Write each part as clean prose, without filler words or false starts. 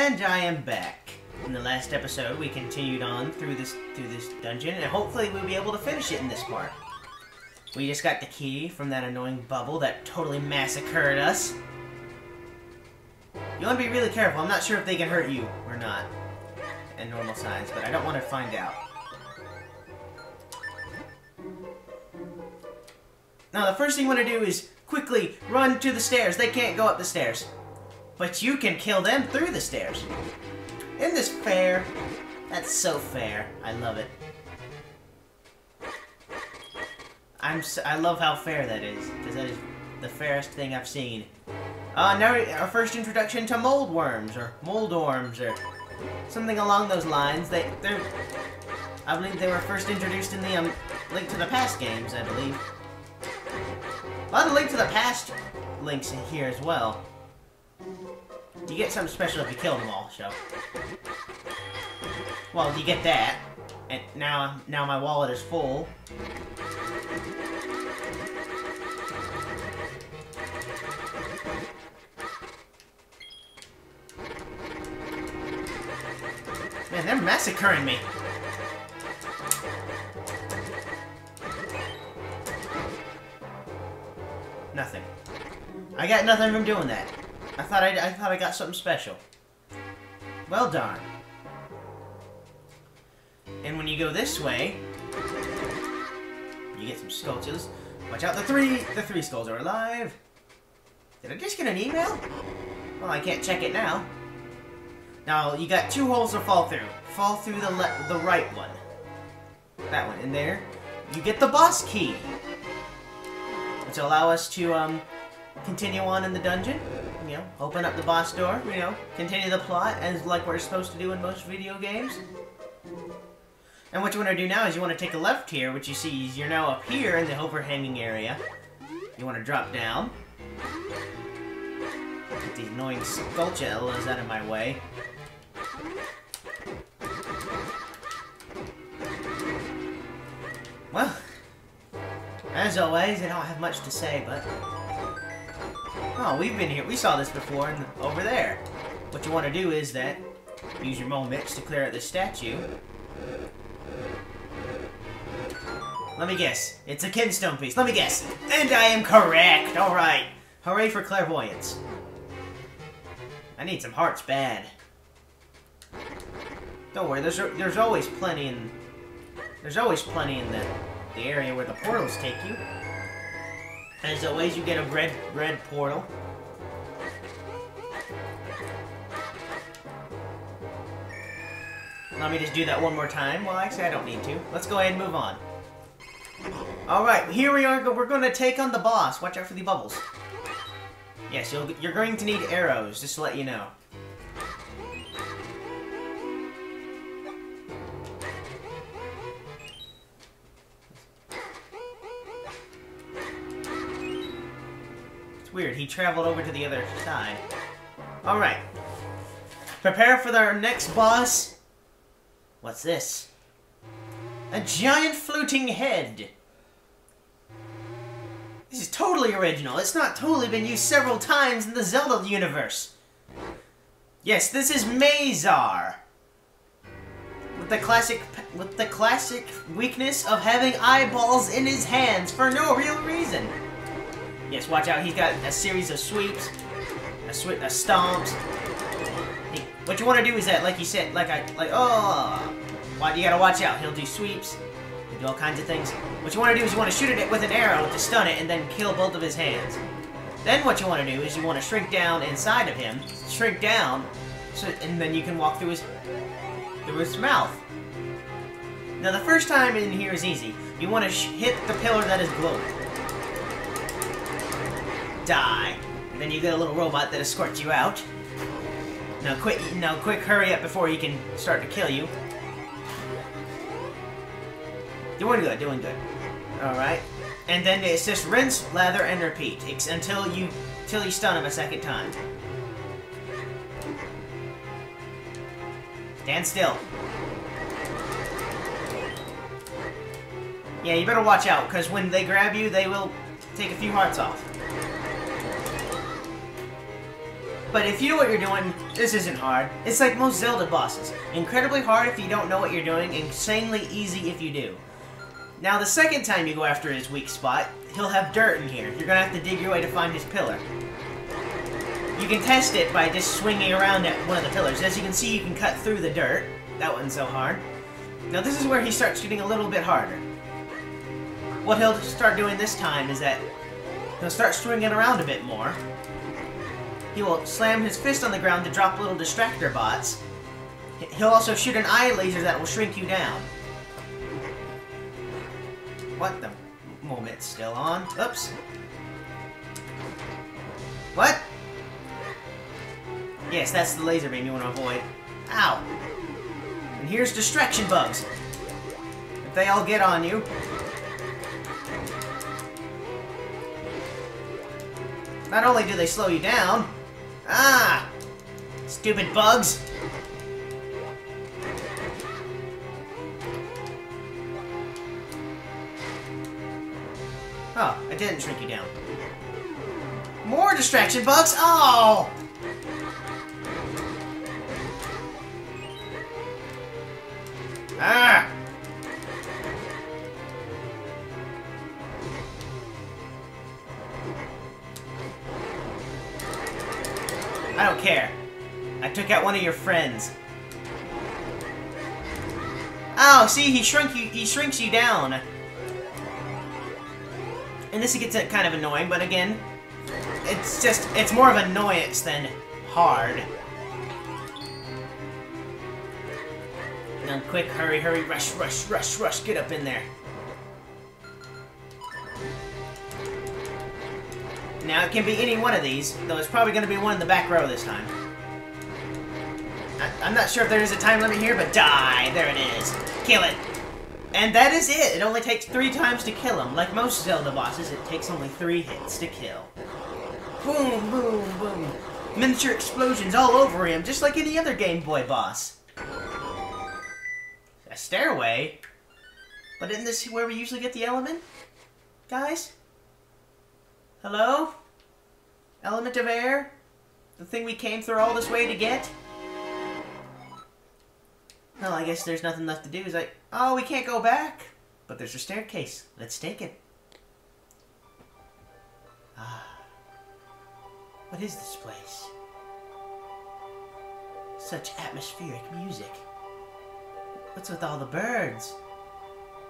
And I am back. In the last episode, we continued on through this dungeon, and hopefully we'll be able to finish it in this part. We just got the key from that annoying bubble that totally massacred us. You want to be really careful. I'm not sure if they can hurt you or not in normal size, but I don't want to find out. Now, the first thing you want to do is quickly run to the stairs. They can't go up the stairs. But you can kill them through the stairs. Isn't this fair? That's so fair. I love it. I love how fair that is, because that is the fairest thing I've seen. Now our first introduction to mold worms, or moldorms, or something along those lines. I believe they were first introduced in the Link to the Past games, I believe. A lot of Link to the Past links in here as well. You get something special if you kill them all, so. Well, you get that. And now my wallet is full. Man, they're massacring me. Nothing. I got nothing from doing that. I thought I got something special. Well darn. And when you go this way, you get some sculptures. Watch out, the three skulls are alive. Did I just get an email? Well, I can't check it now. Now, you got 2 holes to fall through. Fall through the right one. That one in there. You get the boss key, which will allow us to continue on in the dungeon. You know, open up the boss door, you know, continue the plot as like we're supposed to do in most video games. And what you want to do now is you want to take a left here, which you see is you're now up here in the overhanging area. You want to drop down. Get these annoying sculptures out of my way. Well, as always, I don't have much to say, but... Oh, we've been here. We saw this before over there. What you want to do is that use your moments to clear out this statue. Let me guess. It's a kinstone piece. Let me guess. And I am correct. All right. Hooray for clairvoyance. I need some hearts bad. Don't worry. There's always plenty in. There's always plenty in the area where the portals take you. As always, you get a red portal. Let me just do that one more time. Well, actually, I don't need to. Let's go ahead and move on. Alright, here we are. We're going to take on the boss. Watch out for the bubbles. Yes, you're going to need arrows, just to let you know. Weird, he traveled over to the other side. Alright. Prepare for our next boss. What's this? A giant floating head. This is totally original. It's not totally been used several times in the Zelda universe. Yes, this is MazAAL. With the classic weakness of having eyeballs in his hands for no real reason. Yes, watch out. He's got a series of sweeps, stomps. What you want to do is that, like you said, you gotta watch out. He'll do sweeps, he'll do all kinds of things. What you want to do is you want to shoot it with an arrow to stun it, and then kill both of his hands. Then what you want to do is you want to shrink down inside of him, and then you can walk through his mouth. Now the first time in here is easy. You want to hit the pillar that is glowing. Die. And then you get a little robot that escorts you out. Now quick, hurry up before he can start to kill you. Doing good, doing good. Alright. And then it's just rinse, lather, and repeat until you stun him a second time. Stand still. Yeah, you better watch out, because when they grab you, they will take a few hearts off. But if you know what you're doing, This isn't hard. It's like most Zelda bosses. Incredibly hard if you don't know what you're doing, insanely easy if you do. Now, the second time you go after his weak spot, he'll have dirt in here. You're gonna have to dig your way to find his pillar. You can test it by just swinging around at one of the pillars. As you can see, you can cut through the dirt. That wasn't so hard. Now, this is where he starts getting a little bit harder. What he'll start doing this time is that he'll start swinging around a bit more. He will slam his fist on the ground to drop little distractor bots. He'll also shoot an eye laser that will shrink you down. What the moment's still on? Oops. What? Yes, that's the laser beam you want to avoid. Ow! And here's distraction bugs. If they all get on you... Not only do they slow you down... Ah! Stupid bugs! Oh, I didn't shrink you down. More distraction bugs? Oh! Ah! I don't care. I took out one of your friends. Oh, see, he shrinks you down. And this gets kind of annoying, but again, it's more of annoyance than hard. Now, quick, hurry, hurry, rush, rush, rush, rush, get up in there. Now, it can be any one of these, though it's probably going to be one in the back row this time. I'm not sure if there is a time limit here, but die! There it is. Kill it. And that is it! It only takes 3 times to kill him. Like most Zelda bosses, it takes only 3 hits to kill. Boom, boom, boom. Miniature explosions all over him, just like any other Game Boy boss. A stairway? But isn't this where we usually get the element? Guys? Hello? Element of air? The thing we came through all this way to get? Well, I guess there's nothing left to do. It's like, oh, we can't go back. But there's a staircase. Let's take it. Ah. What is this place? Such atmospheric music. What's with all the birds?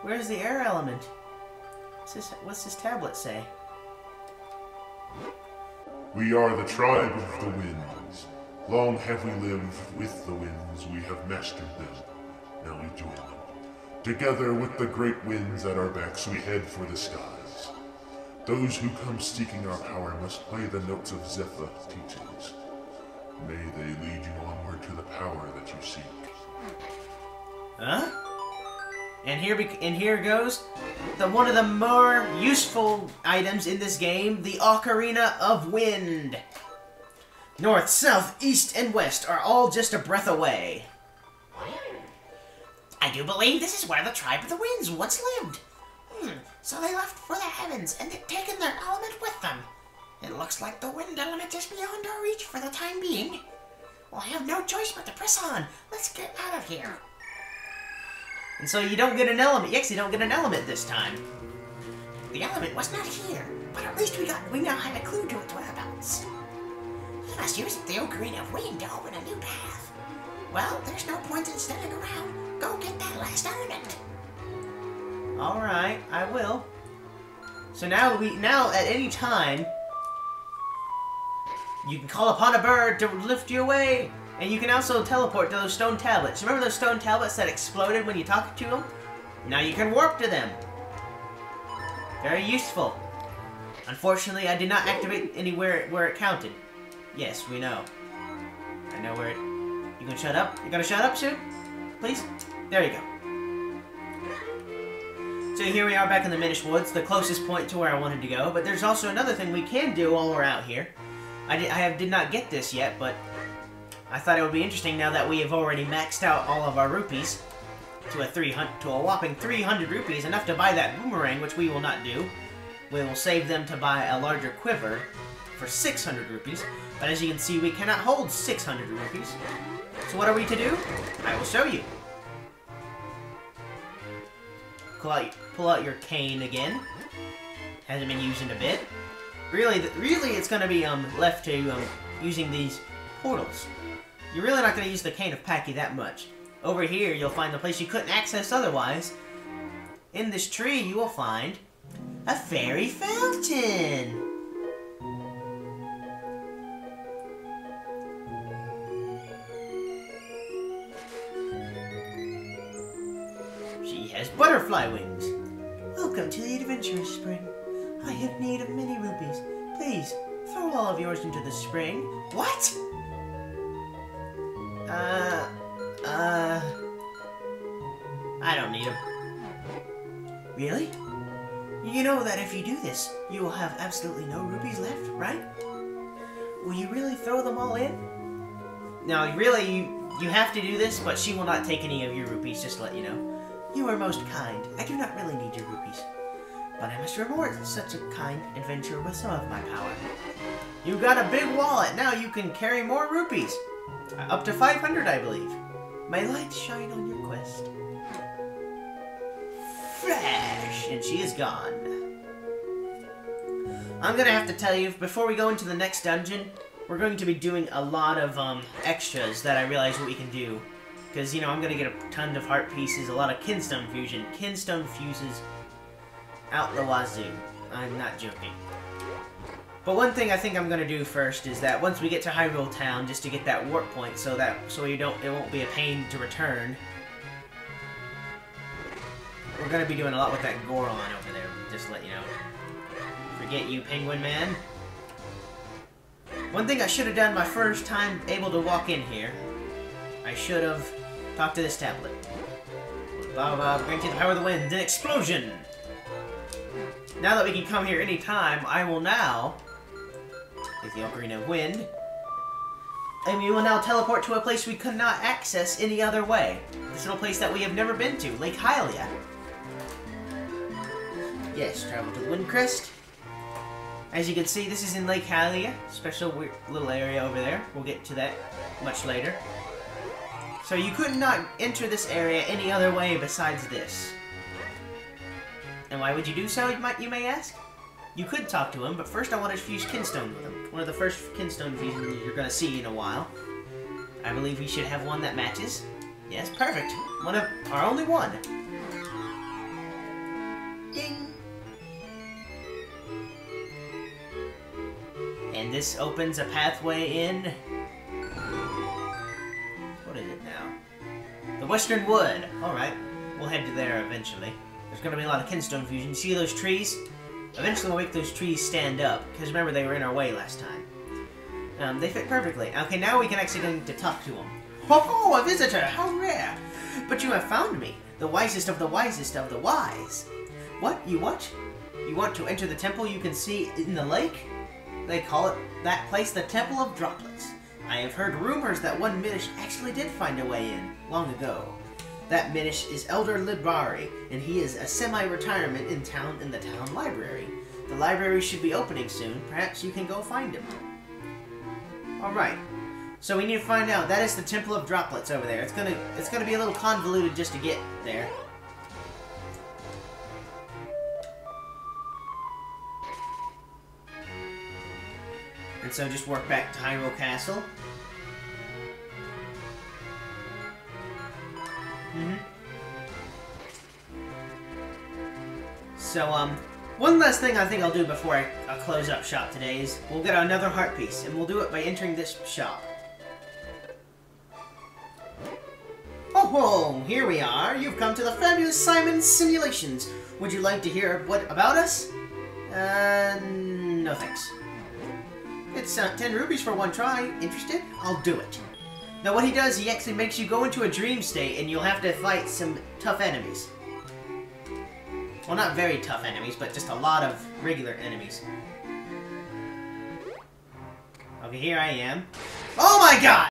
Where's the air element? What's this tablet say? We are the tribe of the winds. Long have we lived with the winds, we have mastered them. Now we join them. Together with the great winds at our backs, we head for the skies. Those who come seeking our power must play the notes of Zelda's teachings. May they lead you onward to the power that you seek. Huh? And here goes one of the more useful items in this game, the Ocarina of Wind. North, south, east, and west are all just a breath away. I do believe this is where the tribe of the winds once lived. So they left for the heavens and they've taken their element with them. It looks like the wind element is beyond our reach for the time being. Well, I have no choice but to press on. Let's get out of here. And so you don't get an element. You actually don't get an element this time. The element was not here, but at least we now have a clue to its whereabouts. You must use the Ocarina of Wind to open a new path. Well, there's no point in standing around. Go get that last element. Alright, I will. So now at any time you can call upon a bird to lift you away. And you can also teleport to those stone tablets. Remember those stone tablets that exploded when you talked to them? Now you can warp to them. Very useful. Unfortunately, I did not activate anywhere where it counted. Yes, we know. I know where it... You gonna shut up? You gonna shut up soon? Please? There you go. So here we are back in the Minish Woods, the closest point to where I wanted to go. But there's also another thing we can do while we're out here. I did not get this yet, but I thought it would be interesting now that we have already maxed out all of our rupees to a whopping 300 rupees, enough to buy that boomerang, which we will not do. We will save them to buy a larger quiver for 600 rupees. But as you can see, we cannot hold 600 rupees. So what are we to do? I will show you. Pull out your cane again. Hasn't been used in a bit. Really, it's going to be left to using these portals. You're really not going to use the cane of Packy that much. Over here, you'll find the place you couldn't access otherwise. In this tree, you will find a fairy fountain. She has butterfly wings. Welcome to the adventurous spring. I have need of many rupees. Please, throw all of yours into the spring. What? I don't need them. Really? You know that if you do this, you will have absolutely no rupees left, right? Will you really throw them all in? No, really, you have to do this, but she will not take any of your rupees, just to let you know. You are most kind. I do not really need your rupees. But I must reward such a kind adventurer with some of my power. You got a big wallet. Now you can carry more rupees. Up to 500, I believe. May light shine on your quest. Flash! And she is gone. I'm gonna have to tell you, before we go into the next dungeon, we're going to be doing a lot of extras that I realize what we can do. Because, you know, I'm gonna get a ton of heart pieces, a lot of kinstone fusion. Kinstone fuses out the wazoo. I'm not joking. But one thing I think I'm gonna do first is that once we get to Hyrule Town, just to get that warp point, so it won't be a pain to return. We're gonna be doing a lot with that Goron over there, just to let you know. Forget you, Penguin Man. One thing I should have done my first time able to walk in here, I should have talked to this tablet. Blah blah, grant you the power of the wind, an explosion! Now that we can come here anytime, I will now take the Ocarina of Wind, and we will now teleport to a place we could not access any other way. This little place that we have never been to, Lake Hylia. Yes, travel to the Wind Crest. As you can see, this is in Lake Hylia, special weird little area over there. We'll get to that much later. So you could not enter this area any other way besides this. And why would you do so, you may ask? You could talk to him, but first I want to fuse Kinstone with him. One of the first Kinstone fusions you're going to see in a while. I believe we should have one that matches. Yes, perfect. Our only one. Ding! And this opens a pathway in... What is it now? The Western Wood. Alright, we'll head to there eventually. There's going to be a lot of Kinstone fusion. You see those trees? Eventually we'll make those trees stand up, because remember they were in our way last time. They fit perfectly. Okay, now we can actually go to talk to them. Ho ho, a visitor! How rare! But you have found me, the wisest of the wisest of the wise. What? You what? You want to enter the temple you can see in the lake? They call it that place the Temple of Droplets. I have heard rumors that one Minish actually did find a way in, long ago. That Minish is Elder Libari, and he is a semi-retirement in the town library. The library should be opening soon. Perhaps you can go find him. Alright. So we need to find out. That is the Temple of Droplets over there. It's gonna be a little convoluted just to get there. And so just work back to Hyrule Castle. So, one last thing I think I'll do before I close up shop today is we'll get another heart piece, and we'll do it by entering this shop. Oh ho! Here we are! You've come to the fabulous Simon Simulations! Would you like to hear about us? No thanks. It's 10 rupees for one try. Interested? I'll do it. Now what he does, he actually makes you go into a dream state and you'll have to fight some tough enemies. Well, not very tough enemies, but just a lot of regular enemies. Okay, here I am. Oh my god!